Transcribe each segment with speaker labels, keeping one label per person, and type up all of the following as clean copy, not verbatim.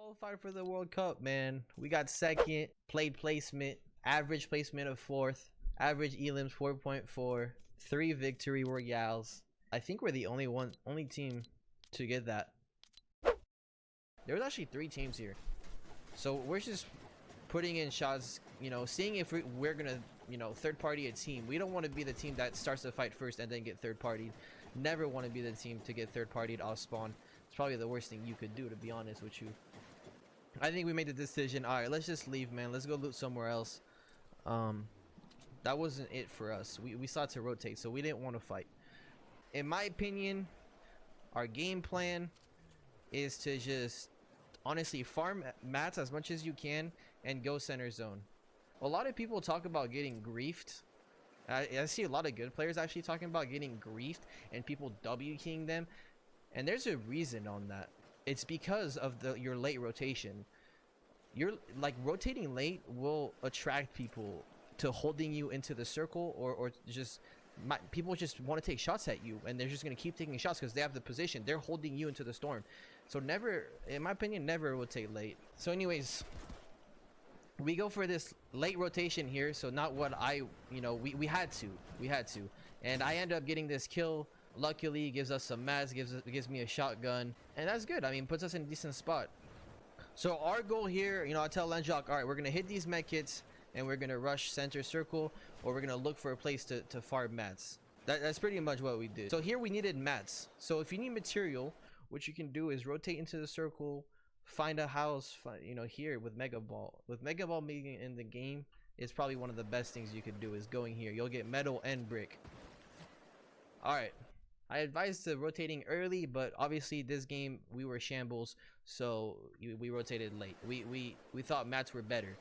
Speaker 1: Qualified for the World Cup, man. We got second, played placement, average placement of fourth, average elims 4.4, 3 victory royales. I think we're the only team to get that. There was actually 3 teams here, so we're just putting in shots, you know, seeing if we're gonna, you know, third party a team. We don't want to be the team that starts the fight first and then get third partied. Never want to be the team to get third partied off spawn. It's probably the worst thing you could do, to be honest with you. I think we made the decision, all right, let's just leave, man. Let's go loot somewhere else. That wasn't it for us. We sought to rotate, so we didn't want to fight. In my opinion, our game plan is to just honestly farm mats as much as you can and go center zone. A lot of people talk about getting griefed. I see a lot of good players actually talking about getting griefed and people W keying them, and there's a reason on that. It's because of your late rotation. You're like, rotating late will attract people to holding you into the circle, or just people just want to take shots at you, and they're just going to keep taking shots because they have the position. They're holding you into the storm. So never, in my opinion, never rotate late. So anyways, we go for this late rotation here. So not what we had to, and I end up getting this kill. Luckily, gives us some mats, gives me a shotgun, and that's good. I mean, puts us in a decent spot. So our goal here, you know, I tell Lenjock, all right, we're gonna hit these med kits and we're gonna rush center circle, or we're gonna look for a place to farm mats. That's pretty much what we did. So here we needed mats. So if you need material, what you can do is rotate into the circle, find a house, you know, here with Mega Ball. With Mega Ball being in the game, it's probably one of the best things you could do is going here. You'll get metal and brick. All right. I advised to rotating early, but obviously this game we were shambles, so we rotated late. We thought mats were better.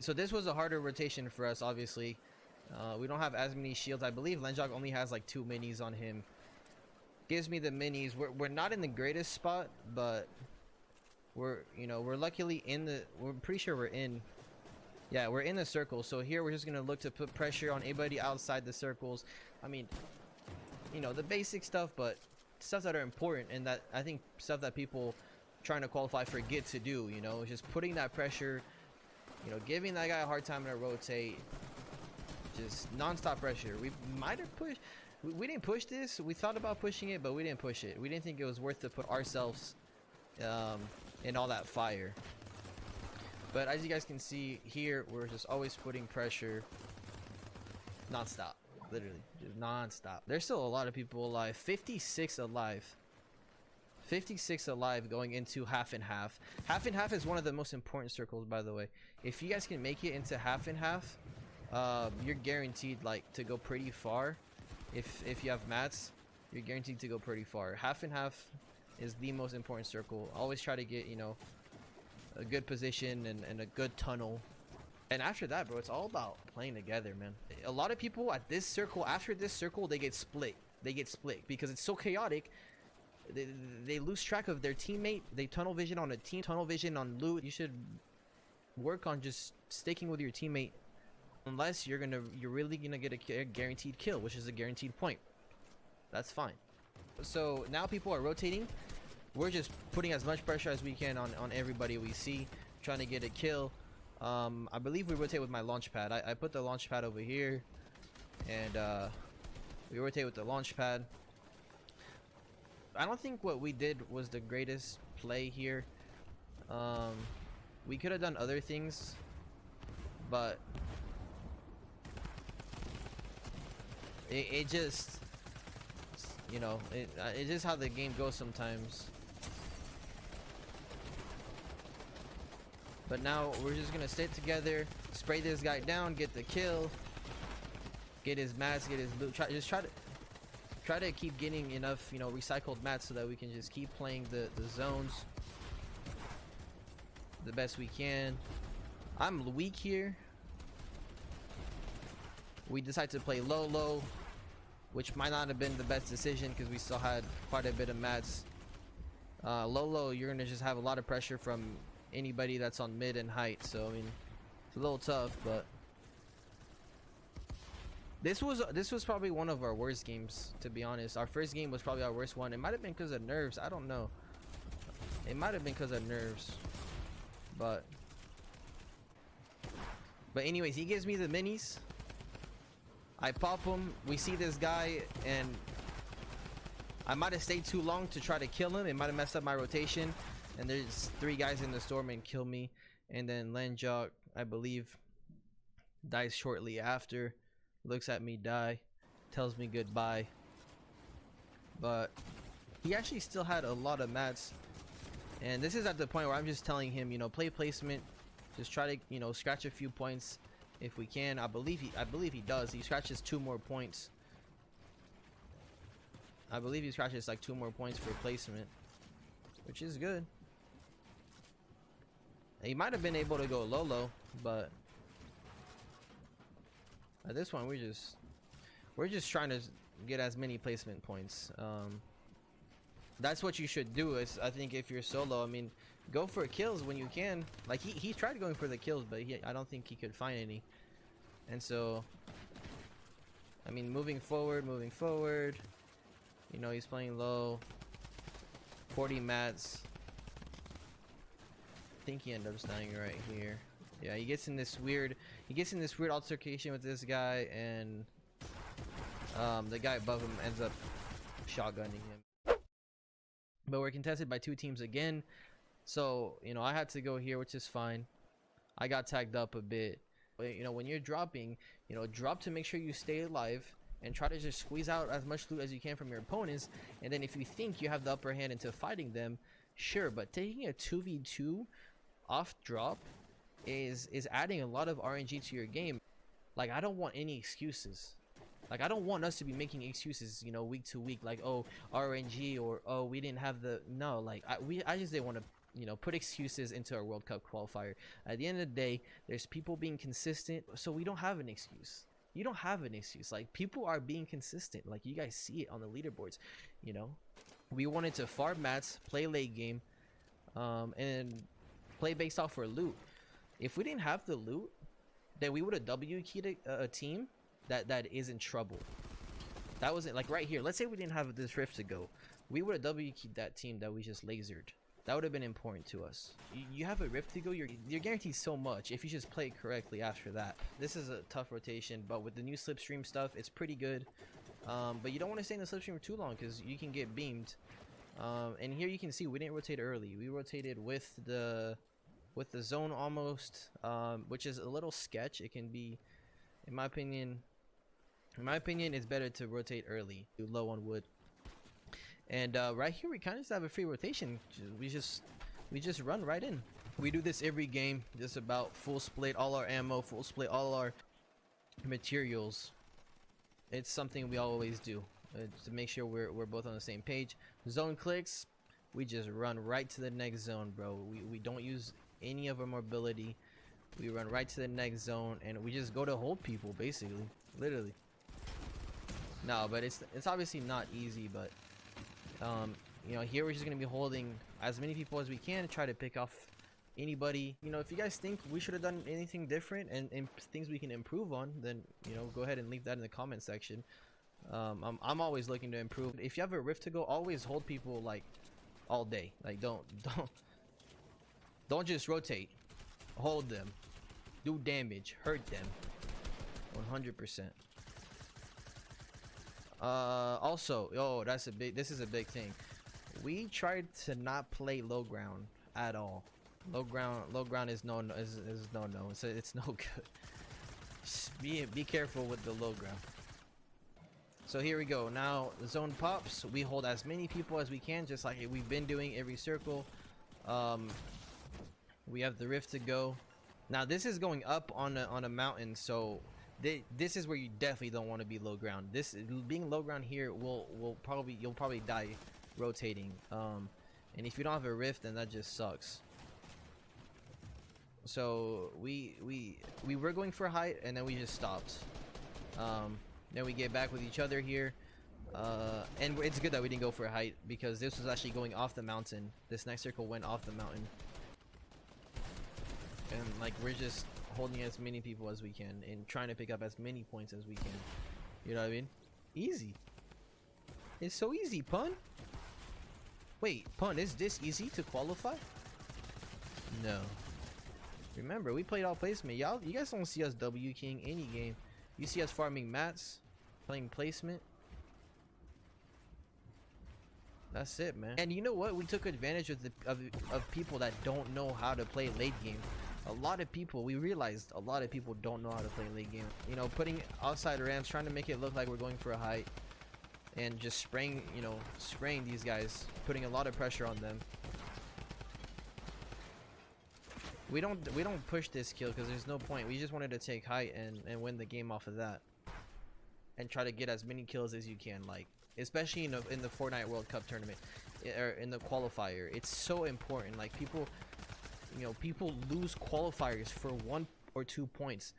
Speaker 1: So this was a harder rotation for us, obviously. We don't have as many shields. I believe Lenjock only has like 2 minis on him. Gives me the minis. We're not in the greatest spot, but we're luckily in the, we're pretty sure we're in. Yeah, we're in the circle. So here we're just gonna look to put pressure on anybody outside the circles. I mean, you know, the basic stuff, but stuff that are important, and that I think stuff that people trying to qualify forget to do, you know, just putting that pressure, you know, giving that guy a hard time to rotate, just non-stop pressure. We might have pushed, we didn't push this. We thought about pushing it, but we didn't push it. We didn't think it was worth to put ourselves in all that fire. But as you guys can see here, we're just always putting pressure non-stop, literally just non-stop. There's still a lot of people alive. 56 alive. 56 alive going into half and half. Half and half is one of the most important circles, by the way. If you guys can make it into half and half, you're guaranteed like to go pretty far. If you have mats, you're guaranteed to go pretty far. Half and half is the most important circle. Always try to get, you know, a good position and a good tunnel, and after that, bro, it's all about playing together, man. A lot of people at this circle, after this circle, they get split because it's so chaotic. They lose track of their teammate. They tunnel vision on a team, tunnel vision on loot. You should work on just sticking with your teammate, unless you're really gonna get a guaranteed kill, which is a guaranteed point. That's fine. So now people are rotating. We're just putting as much pressure as we can on everybody we see, trying to get a kill. I believe we rotate with my launch pad. I put the launch pad over here, and we rotate with the launch pad. I don't think what we did was the greatest play here. We could have done other things, but it just, you know, it's just how the game goes sometimes. But now we're just gonna sit together, spray this guy down, get the kill, get his mats, get his loot. Try to keep getting enough, you know, recycled mats so that we can just keep playing the zones the best we can. I'm weak here. We decided to play low, which might not have been the best decision because we still had quite a bit of mats. Low, you're gonna just have a lot of pressure from anybody that's on mid and height, so I mean, it's a little tough. But this was probably one of our worst games, to be honest. Our first game was probably our worst one. It might have been because of nerves, I don't know, It might have been because of nerves, but anyways, he gives me the minis. I pop him. We see this guy, and I might have stayed too long to try to kill him. It might have messed up my rotation, and there's 3 guys in the storm and kill me. And then Lenjok, I believe, dies shortly after. Looks at me die, tells me goodbye. But he actually still had a lot of mats, and this is at the point where I'm just telling him, you know, play placement, just try to, you know, scratch a few points if we can. I believe he does. He scratches 2 more points. I believe he scratches like 2 more points for placement, which is good. He might have been able to go low, but at this point we're just trying to get as many placement points. That's what you should do. Is I think if you're solo, I mean, go for kills when you can. Like he tried going for the kills, but I don't think he could find any. And so, I mean, moving forward, you know, he's playing low. 40 mats. I think he ended up dying right here. Yeah, he gets in this weird altercation with this guy, and the guy above him ends up shotgunning him. But we're contested by 2 teams again, so you know I had to go here, which is fine. I got tagged up a bit. You know, when you're dropping, you know, drop to make sure you stay alive and try to just squeeze out as much loot as you can from your opponents. And then if you think you have the upper hand into fighting them, sure, but taking a 2v2 off drop is adding a lot of RNG to your game. Like, I don't want any excuses. Like, I don't want us to be making excuses, you know, week to week, like, oh, RNG, or oh, we didn't have the, no, like, I just didn't want to, you know, put excuses into our World Cup qualifier. At the end of the day, there's people being consistent, so we don't have an excuse. You don't have an excuse. Like, people are being consistent. Like, you guys see it on the leaderboards, you know. We wanted to farm mats, play late game, and play based off for loot. If we didn't have the loot, then we would have W keyed a team that is in trouble. That wasn't like right here. Let's say we didn't have this rift to go. We would have W keyed that team that we just lasered. That would have been important to us. You have a rift to go, you're guaranteed so much if you just play correctly after that. This is a tough rotation, but with the new slipstream stuff, it's pretty good. But you don't want to stay in the slipstream for too long because you can get beamed. And here you can see we didn't rotate early. We rotated with the zone almost, which is a little sketch. It can be, in my opinion, it's better to rotate early, do low on wood. And right here we kind of just have a free rotation. We just run right in. We do this every game, just about full split all our ammo, full split all our materials. It's something we always do to make sure we're both on the same page. Zone clicks, we just run right to the next zone, bro. We don't use any of our mobility. We run right to the next zone, and we just go to hold people, basically, literally. No, but it's obviously not easy, but you know, here we're just gonna be holding as many people as we can to try to pick off anybody. You know, if you guys think we should have done anything different and things we can improve on, then, you know, go ahead and leave that in the comment section. I'm always looking to improve. If you have a rift to go, always hold people like all day. Like, don't just rotate. Hold them, do damage, hurt them 100%. Also, this is a big thing. We tried to not play low ground at all. Low ground is no. It's no good. Just be careful with the low ground. So here we go. Now the zone pops. We hold as many people as we can, just like we've been doing every circle. We have the rift to go. Now this is going up on a mountain, so this is where you definitely don't want to be low ground. This being low ground here you'll probably die rotating. And if you don't have a rift, then that just sucks. So we were going for height, and then we just stopped. Then we get back with each other here, and it's good that we didn't go for height, because this was actually going off the mountain. This next circle went off the mountain, and like we're just holding as many people as we can and trying to pick up as many points as we can. You know what I mean? Easy. It's so easy, pun. Wait, Pun, is this easy to qualify? No. Remember, we played all placement. You guys don't see us W king any game. You see us farming mats, playing placement. That's it, man. And you know what? We took advantage of people that don't know how to play late game. A lot of people, we realized a lot of people don't know how to play late game. You know, putting outside ramps, trying to make it look like we're going for a height, and just spraying, you know, spraying these guys, putting a lot of pressure on them. We don't push this kill because there's no point. We just wanted to take height and win the game off of that, and try to get as many kills as you can, like especially in the Fortnite World Cup tournament or in the qualifier. It's so important. Like people, you know, people lose qualifiers for 1 or 2 points.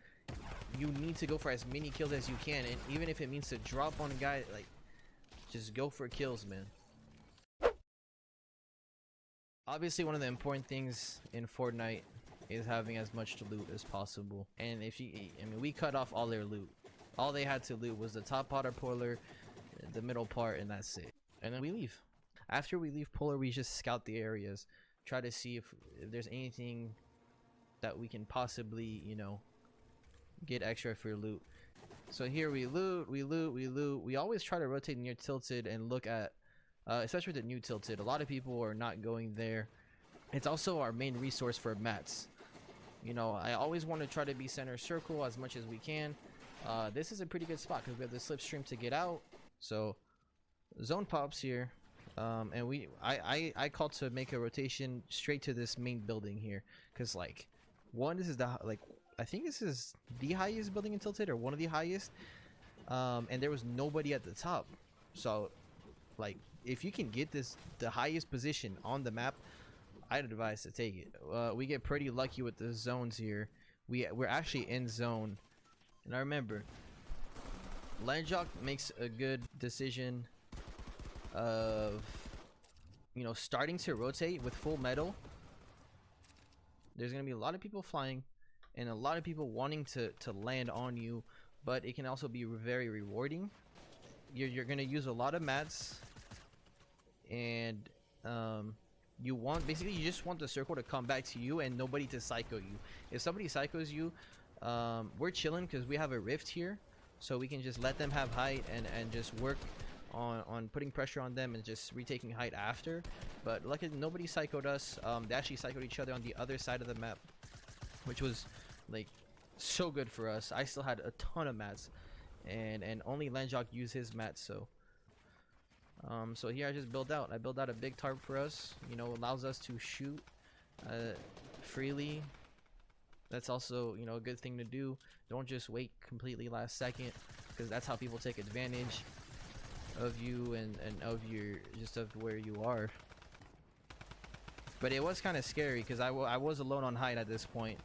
Speaker 1: You need to go for as many kills as you can, and even if it means to drop on a guy, like just go for kills, man. Obviously, one of the important things in Fortnite is having as much loot as possible. And if you, I mean, we cut off all their loot. All they had to loot was the top part of Polar, the middle part, and that's it. And then we leave. After we leave Polar, we just scout the areas, try to see if there's anything that we can possibly, you know, get extra for loot. So here we loot, we loot, we loot. We always try to rotate near tilted and look at, especially with the new tilted. A lot of people are not going there. It's also our main resource for mats. You know, I always want to try to be center circle as much as we can. This is a pretty good spot because we have the slipstream to get out. So zone pops here, and I called to make a rotation straight to this main building here, because like this is the, like, I think this is the highest building in tilted, or one of the highest, and there was nobody at the top. So like if you can get the highest position on the map, I'd advise to take it. We get pretty lucky with the zones here. We're actually in zone, and I remember Landjock makes a good decision of, you know, starting to rotate with full metal. There's gonna be a lot of people flying and a lot of people wanting to land on you, but it can also be very rewarding. You're gonna use a lot of mats, and you just want the circle to come back to you and nobody to psycho you. If somebody psychos you, we're chilling because we have a rift here, so we can just let them have height and just work on putting pressure on them and just retaking height after. But luckily nobody psychoed us. They actually psychoed each other on the other side of the map, which was like so good for us. I still had a ton of mats, and only Landjock used his mats. So here I just built out. I built out a big tarp for us. You know, allows us to shoot freely. That's also, you know, a good thing to do. Don't just wait completely last second, because that's how people take advantage of you and of your, just of where you are. But it was kind of scary because I was alone on height at this point.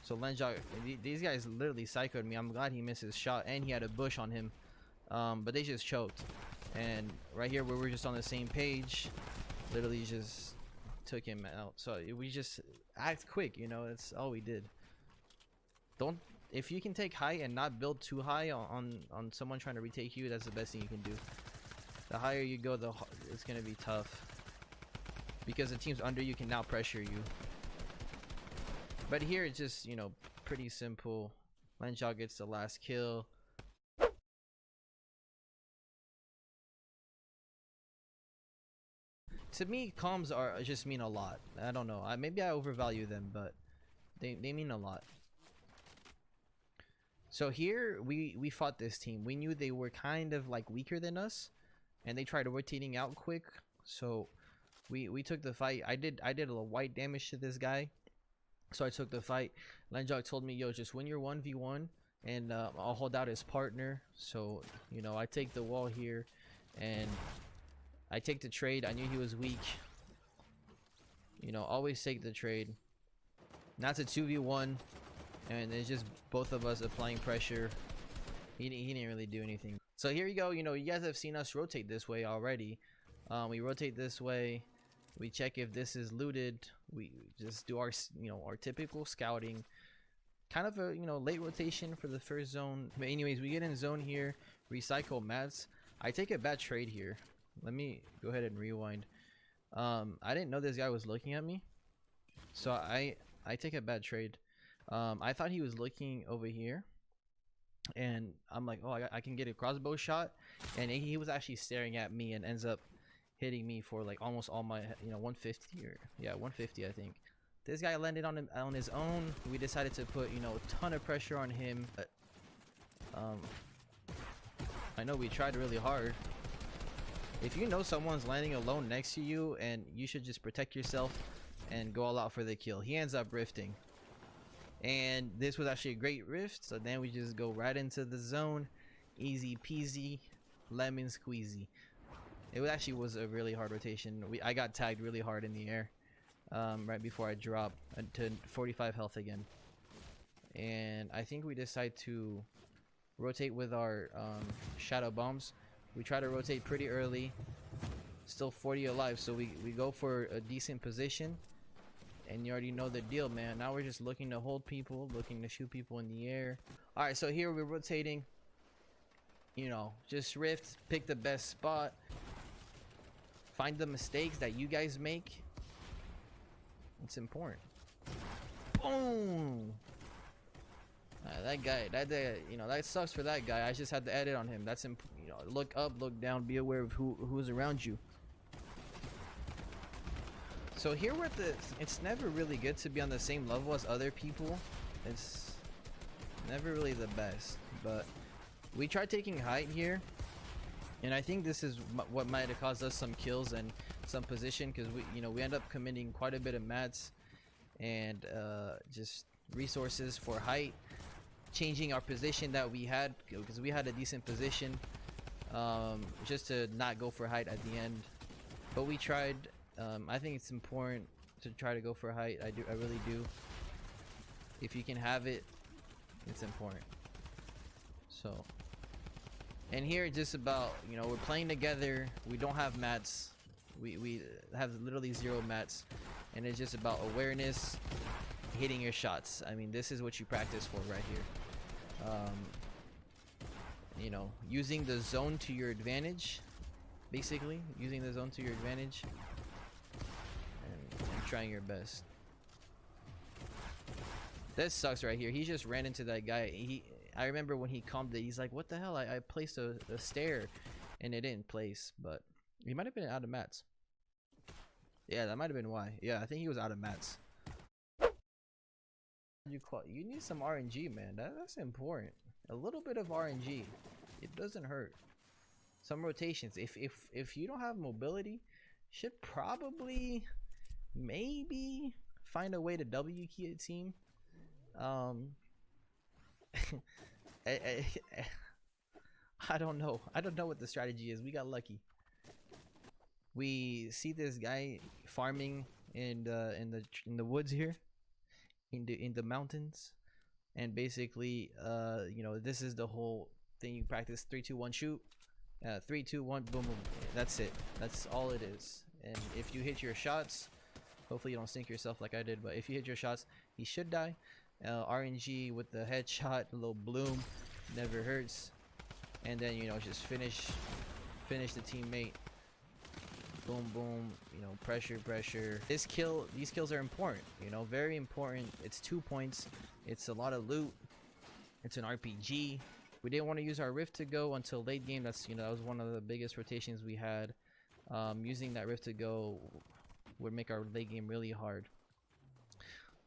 Speaker 1: So Landjock, these guys literally psychoed me. I'm glad he missed his shot, and he had a bush on him. But they just choked. And right here where we're just on the same page, literally just took him out. So we just act quick, you know, that's all we did. If you can take height and not build too high on someone trying to retake you, that's the best thing you can do. The higher you go, it's gonna be tough, because the teams under you can now pressure you. But here it's just, you know, pretty simple. Landjock gets the last kill. To me, comms just mean a lot. I don't know. Maybe I overvalue them, but they mean a lot. So here we fought this team. We knew they were kind of like weaker than us, and they tried rotating out quick. So we took the fight. I did a little white damage to this guy, so I took the fight. Landjock told me, yo, just win your 1v1 and I'll hold out his partner. So, you know, I take the wall here and I take the trade. I knew he was weak. You know, always take the trade. Now it's a 2v1, and it's just both of us applying pressure. He didn't really do anything. So here you go. You know, you guys have seen us rotate this way already. We rotate this way. We check if this is looted. We just do our, you know, our typical scouting. Kind of a, you know, late rotation for the first zone. But anyways, we get in zone here. Recycle mats. I take a bad trade here. let me go ahead and rewind. I didn't know this guy was looking at me, so I take a bad trade. I thought he was looking over here, and I'm like, oh, I can get a crossbow shot, and he was actually staring at me and ends up hitting me for like almost all my, 150 or yeah, 150 I think. This guy landed on his own. We decided to put, a ton of pressure on him, but I know we tried really hard. If you know someone's landing alone next to you, and you should just protect yourself and go all out for the kill. He ends up rifting, and this was actually a great rift, so then we just go right into the zone. Easy peasy lemon squeezy. It actually was a really hard rotation. I got tagged really hard in the air right before I dropped to 45 health again, and I think we decide to rotate with our shadow bombs. We try to rotate pretty early, still 40 alive, so we go for a decent position, and you already know the deal, man. Now we're just looking to hold people, looking to shoot people in the air. All right, so here we're rotating, just rift, pick the best spot, find the mistakes that you guys make. It's important. Boom. That guy, that sucks for that guy. I just had to edit on him. That's look up, look down, be aware of who's around you. So here we're it's never really good to be on the same level as other people. It's never really the best, but we tried taking height here, and I think this is what might have caused us some kills and some position, because we end up committing quite a bit of mats and just resources for height, changing our position that we had, because we had a decent position, just to not go for height at the end. But we tried. I think it's important to try to go for height. I really do. If you can have it, it's important. So, and here it's just about, we're playing together. We don't have mats. We have literally 0 mats, and it's just about awareness, hitting your shots. I mean, this is what you practice for right here. Using the zone to your advantage, basically using the zone to your advantage, and trying your best. This sucks right here. He just ran into that guy. I remember when he calmed it, he's like, what the hell, I placed a stair and it didn't place. But he might have been out of mats. Yeah, that might have been why. Yeah, I think he was out of mats. You need some RNG, man. That's important. A little bit of RNG, it doesn't hurt. Some rotations. If you don't have mobility, should probably maybe find a way to W key a team. I don't know. I don't know what the strategy is. We got lucky. We see this guy farming in the woods here, in the mountains, and basically this is the whole thing. You practice 3 2 1 shoot, 3 2 1 boom boom. That's it. That's all it is. And if you hit your shots, hopefully you don't sink yourself like I did, but if you hit your shots, he should die. RNG with the headshot, a little bloom, never hurts. And then just finish the teammate. Boom boom, pressure. These kills are important, very important. It's 2 points, it's a lot of loot, it's an RPG. We didn't want to use our rift to go until late game. That's that was one of the biggest rotations we had. Using that rift to go would make our late game really hard.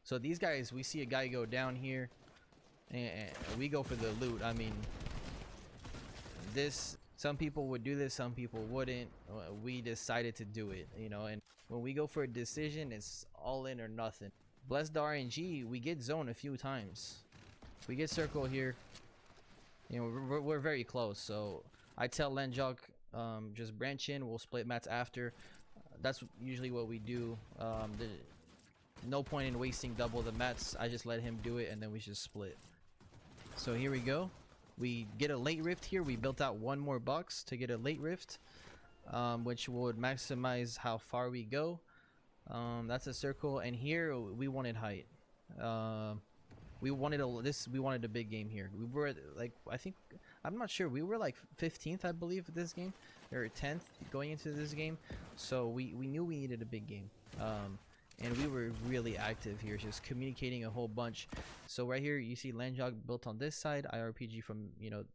Speaker 1: So these guys, we see a guy go down here, and we go for the loot. I mean, some people would do this, some people wouldn't. We decided to do it, and when we go for a decision, it's all in or nothing. Bless the RNG, we get zone a few times. We get circle here. We're very close, so I tell Lenjok, just branch in, we'll split mats after. That's usually what we do. No point in wasting double the mats. I just let him do it, and then we just split. So here we go. We get a late rift here. We built out 1 more box to get a late rift, which would maximize how far we go. That's a circle, and here we wanted height. We wanted a big game here. We were like, I'm not sure. We were like 15th, I believe, this game. or 10th going into this game, so we knew we needed a big game. And we were really active here, just communicating a whole bunch. So right here you see Landjog built on this side, IRPG from, you know,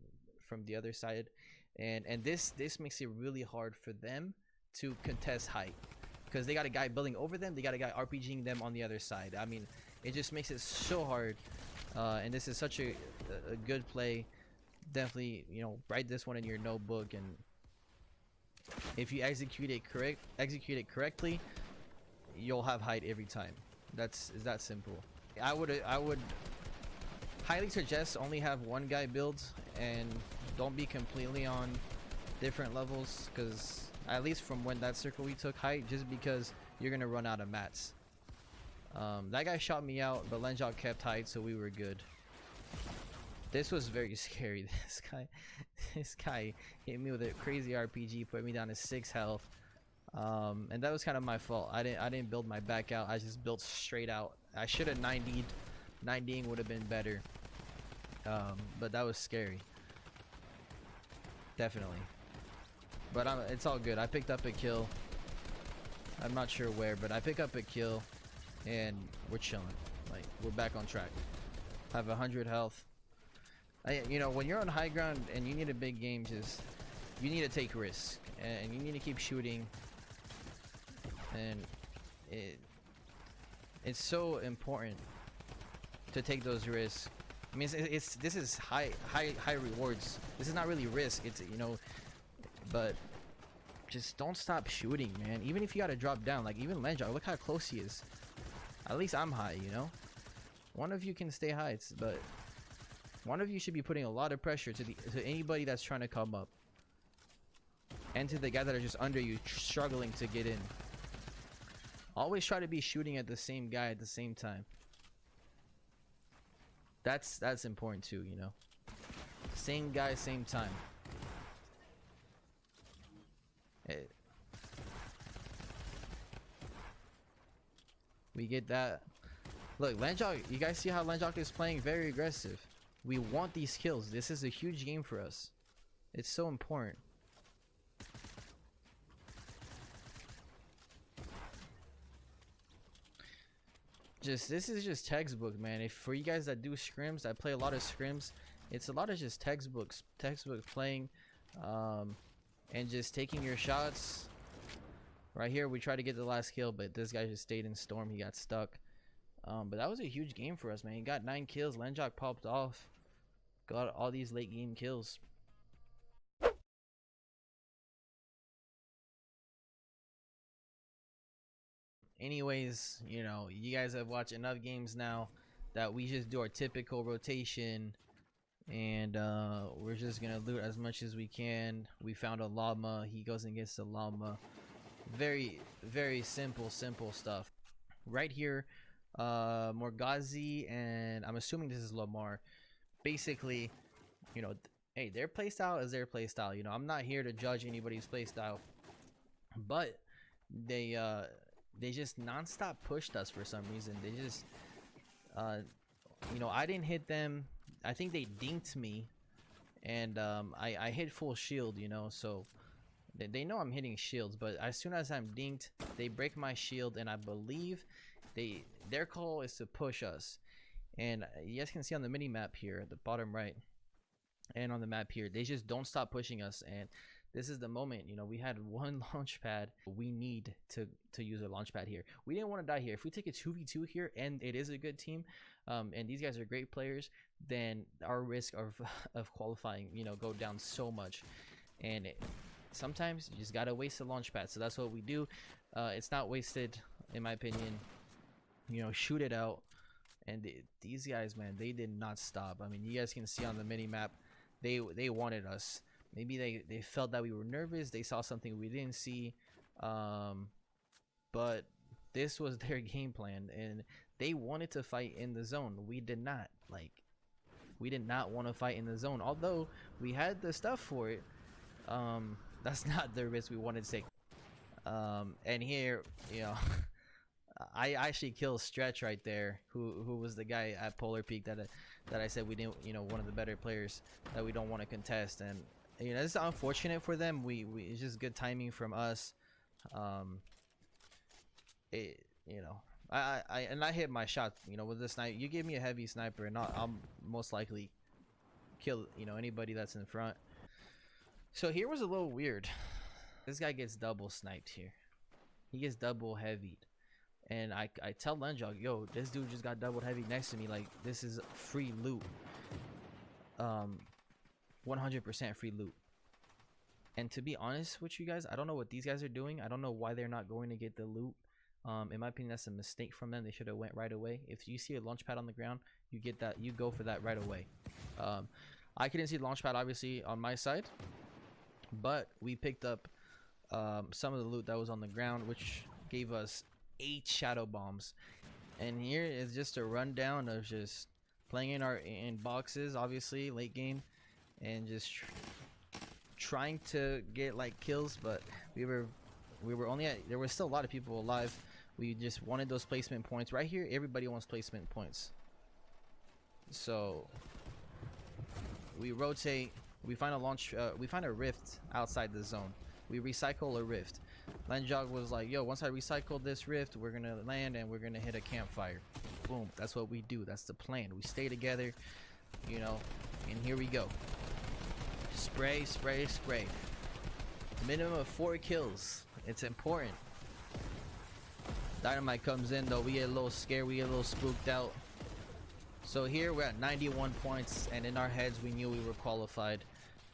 Speaker 1: from the other side, and this makes it really hard for them to contest height, because they got a guy building over them, they got a guy RPGing them on the other side. I mean, it just makes it so hard. And this is such a good play. Definitely, you know, write this one in your notebook, and if you execute it correctly, you'll have height every time. Is that simple. I would highly suggest only have one guy build, and don't be completely on different levels, because at least from when that circle we took height, just because you're gonna run out of mats. That guy shot me out, but Lenjok kept height, so we were good. This was very scary. This guy hit me with a crazy RPG, put me down to 6 health. And that was kind of my fault. I didn't build my back out. I just built straight out. I should have 90'd. 90ing would have been better. But that was scary. Definitely. But it's all good. I picked up a kill. I'm not sure where, but I pick up a kill, and we're chilling. Like, we're back on track. Have 100 health. You know, when you're on high ground and you need a big game, just you need to take risks, and you need to keep shooting. And it's so important to take those risks. I mean, this is high rewards. This is not really risk. It's, you know, but just don't stop shooting, man. Even if you gotta drop down, like even Lenjog, look how close he is. At least I'm high, you know. One of you can stay high, but one of you should be putting a lot of pressure to anybody that's trying to come up, and to the guys that are just under you struggling to get in. Always try to be shooting at the same guy at the same time. That's important too, you know. Same guy, same time. We get that. Look, Lenjok, you guys see how Lenjok is playing very aggressive. We want these kills. This is a huge game for us. It's so important. This is just textbook, man. If for you guys that do scrims, I play a lot of scrims, it's a lot of just textbook playing, and just taking your shots. Right here we tried to get the last kill, but this guy just stayed in storm. He got stuck. But that was a huge game for us, man. He got 9 kills. Lenjok popped off, got all these late game kills. Anyways, you know, you guys have watched enough games now that we just do our typical rotation, and we're just gonna loot as much as we can. We found a llama. He goes and gets the llama. Very simple stuff. Right here, Morgazi, and I'm assuming this is Lamar. Basically, you know, hey, their playstyle is their playstyle. You know, I'm not here to judge anybody's playstyle, but they just non-stop pushed us for some reason. They just you know, I didn't hit them. I think they dinked me, and I hit full shield, you know, so they know I'm hitting shields. But as soon as I'm dinked, they break my shield, and I believe their call is to push us. And you guys can see on the mini map here at the bottom right, and on the map here, they just don't stop pushing us. And this is the moment, you know, we had one launch pad. We need to use a launch pad here. We didn't want to die here. If we take a 2v2 here, and it is a good team, and these guys are great players, then our risk of qualifying, you know, go down so much. And sometimes you just gotta waste a launch pad. So that's what we do. It's not wasted, in my opinion. You know, shoot it out. And these guys, man, they did not stop. I mean, you guys can see on the mini map, they wanted us. Maybe they felt that we were nervous. They saw something we didn't see. But this was their game plan, and they wanted to fight in the zone. We did not. Like, we did not want to fight in the zone, although we had the stuff for it. That's not the risk we wanted to take. And here, you know, I actually killed Stretch right there, who was the guy at Polar Peak that I said we didn't, you know, one of the better players that we don't want to contest. And you know, it's unfortunate for them. We it's just good timing from us. Um, it you know, I hit my shot. You know, with the sniper, you give me a heavy sniper, and I'll most likely kill, you know, anybody that's in front. So here was a little weird. This guy gets double sniped here. He gets double heavied. And I tell Lenjog, yo, this dude just got double heavy next to me. Like, this is free loot. 100% free loot. And to be honest with you guys, I don't know what these guys are doing. I don't know why they're not going to get the loot. In my opinion, that's a mistake from them. They should have went right away. If you see a launch pad on the ground, you get that. You go for that right away. I couldn't see the launch pad obviously on my side, but we picked up some of the loot that was on the ground, which gave us 8 shadow bombs. And here is just a rundown of just playing in boxes, obviously late game, and just trying to get like kills. But we were only at, there was still a lot of people alive. We just wanted those placement points. Right here, everybody wants placement points. So we rotate, we find a launch, we find a rift outside the zone. We recycle a rift. Lenjog was like, yo, once I recycle this rift, we're gonna land and we're gonna hit a campfire. Boom, that's what we do. That's the plan. We stay together, you know, and here we go. Spray, spray, spray. Minimum of 4 kills. It's important. Dynamite comes in though. We get a little scared. We get a little spooked out. So here we're at 91 points, and in our heads we knew we were qualified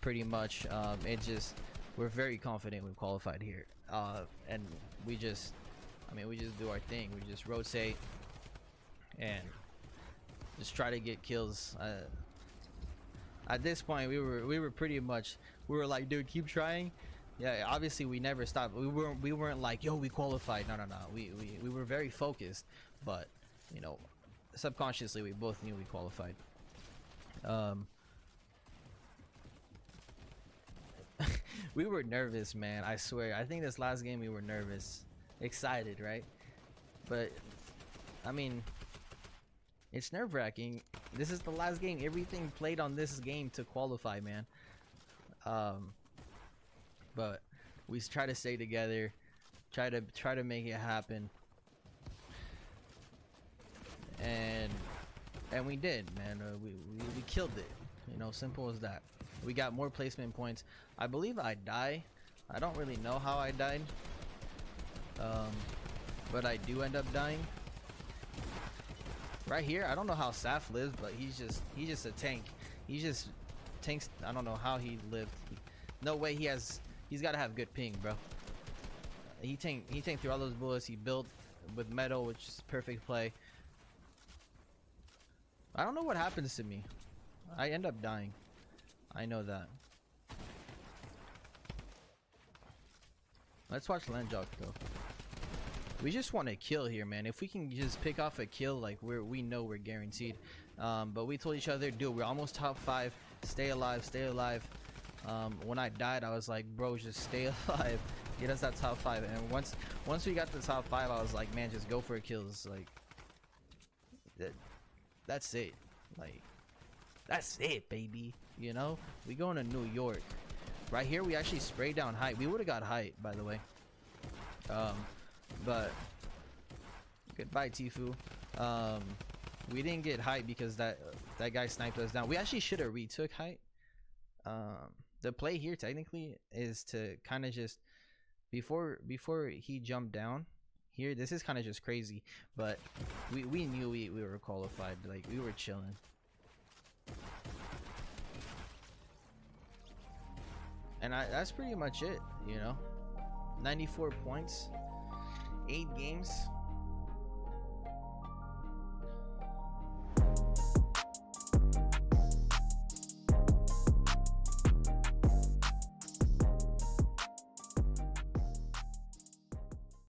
Speaker 1: pretty much. It just, we're very confident we qualified here. And we just, I mean, we just do our thing. We just rotate and just try to get kills. At this point we were pretty much, we were like, dude, keep trying. Yeah, obviously we never stopped. We weren't like, yo, we qualified. No. We were very focused, but you know, subconsciously we both knew we qualified. We were nervous, man. I swear. I think this last game we were nervous, excited, right? But I mean, it's nerve-wracking. This is the last game. Everything played on this game to qualify, man. But we try to stay together, try to make it happen, and we did, man. We killed it, you know, simple as that. We got more placement points. I believe I die. I don't really know how I died, but I do end up dying. Right here, I don't know how Saf lives, but he's just a tank. He just tanks. I don't know how he lived. No way. He's got to have good ping, bro. He tanked through all those bullets. He built with metal, which is perfect play. I don't know what happens to me. I end up dying. I know that. Let's watch Lenjog though. We just want to kill here, man. If we can just pick off a kill, like we know we're guaranteed. But we told each other, dude, we're almost top 5. Stay alive, stay alive. When I died, I was like, bro, just stay alive. Get us that top 5. And once we got the top 5, I was like, man, just go for kills. Like that's it. Like that's it, baby. You know, we going to New York. Right here, we actually sprayed down height. We would have got height, by the way. But goodbye, Tifu. We didn't get height because that guy sniped us down. We actually should have retook height. The play here technically is to kind of just before he jumped down here. This is kind of just crazy, but we knew we were qualified. Like, we were chilling. And that's pretty much it, you know. 94 points, 8 games.